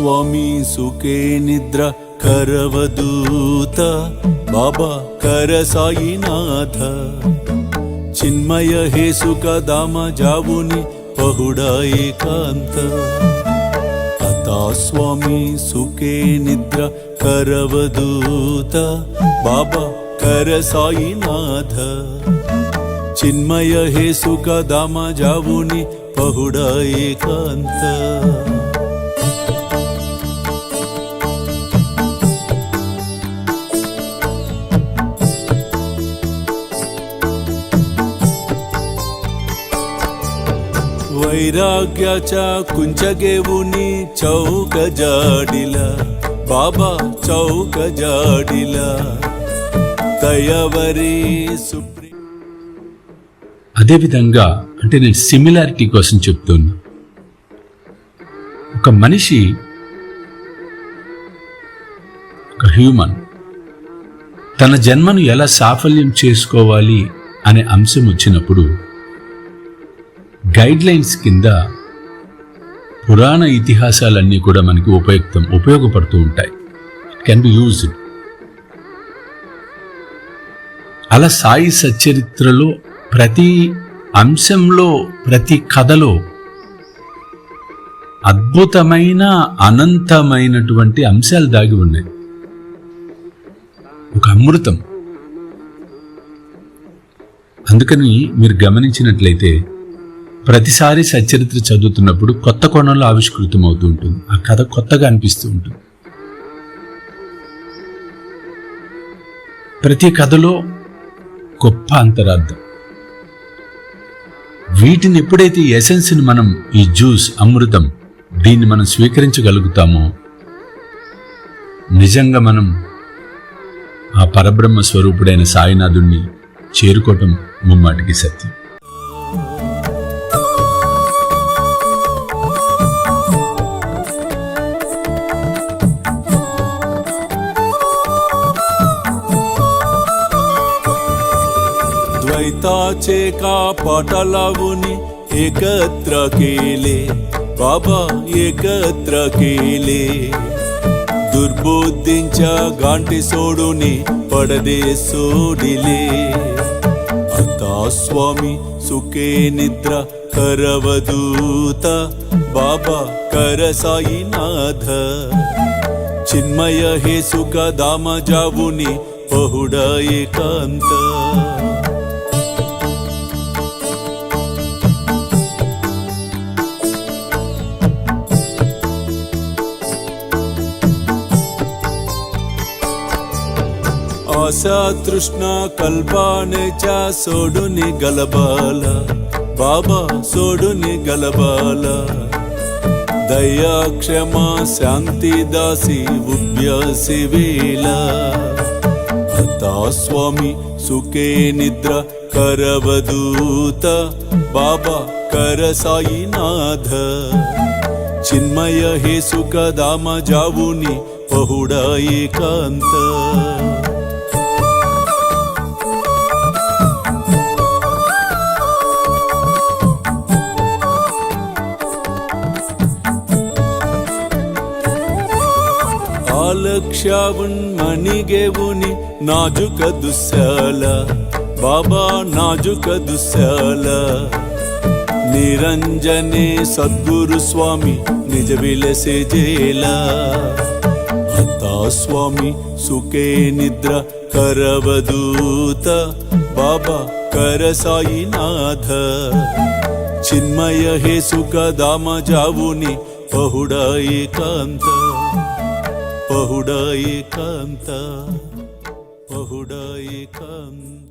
स्वामी सुखे निद्रा करवदूत बाबा कर साईनाथ चिन्मय हे सुख धाम जाऊनी पहुडा एकांत आता स्वामी सुखे निद्रा करवदूत बाबा कर साईनाथ चिन्मय हे सुख धाम जाऊनी पहुडा एकांत वैराग्याच्या कुंचगेवुनी चौक जाडिला बाबा चौक जाडिला दयावरी सुप्री అదే విధంగా అంటే నేను సిమిలారిటీ కోసం చెప్తున్నా. ఒక మనిషి ఒక హ్యూమన్ తన జన్మను ఎలా సాఫల్యం చేసుకోవాలి అనే అంశం వచ్చినప్పుడు గైడ్ లైన్స్ కింద పురాణ ఇతిహాసాలన్నీ కూడా మనకి ఉపయోగపడుతూ ఉంటాయి. It can be used. అలా సాయి సచ్చరిత్రలో ప్రతి అంశంలో ప్రతి కథలో అద్భుతమైన అనంతమైనటువంటి అంశాలు దాగి ఉన్నాయి. ఒక అమృతం. అందుకని మీరు గమనించినట్లయితే ప్రతిసారి సచ్చరిత్ర చదువుతున్నప్పుడు కొత్త కోణంలో ఆవిష్కృతం అవుతూ ఉంటుంది. ఆ కథ కొత్తగా అనిపిస్తూ ఉంటుంది. ప్రతి కథలో గొప్ప అంతరార్థం. వీటిని ఎప్పుడైతే ఎసెన్స్ని మనం ఈ జ్యూస్ అమృతం దీన్ని మనం స్వీకరించగలుగుతామో నిజంగా మనం ఆ పరబ్రహ్మ స్వరూపుడైన సాయినాథుణ్ణి చేరుకోవటం ముమ్మాటికి సత్యం. द्वैताचे का पाटालावून एकत्र केले बाबा एकत्र केले दुर्बुद्धींच्या गांठी सोडून पडदे सोडिले आता स्वामी सुखे निद्रा करवदूत बाबा कर साईनाथ चिन्मय हे सुख धाम जाऊन पहुडा एकांत आशा तृष्णा कल्पनेच्या सोडून गलबाला बाबा सोडून गलबाला दया क्षमा शांती दासी उभ्य सेवेला आता स्वामी सुखे निद्रा करवदूत बाबा कर साईनाथ चिन्मय हे सुख धाम जाऊन पहुडा एकांत लक्षावून मणिगेवूनी नाजुक दुस्याला बाबा नाजुक दुस्याला निरंजने सद्गुरु स्वामी निज विलसे जेला आता स्वामी सुखे निद्रा करवदूत बाबा कर साईनाथ चिन्मय हे सुख धाम जाऊन पहुडा एकांत पहुडा एकांत पहुडा एकांत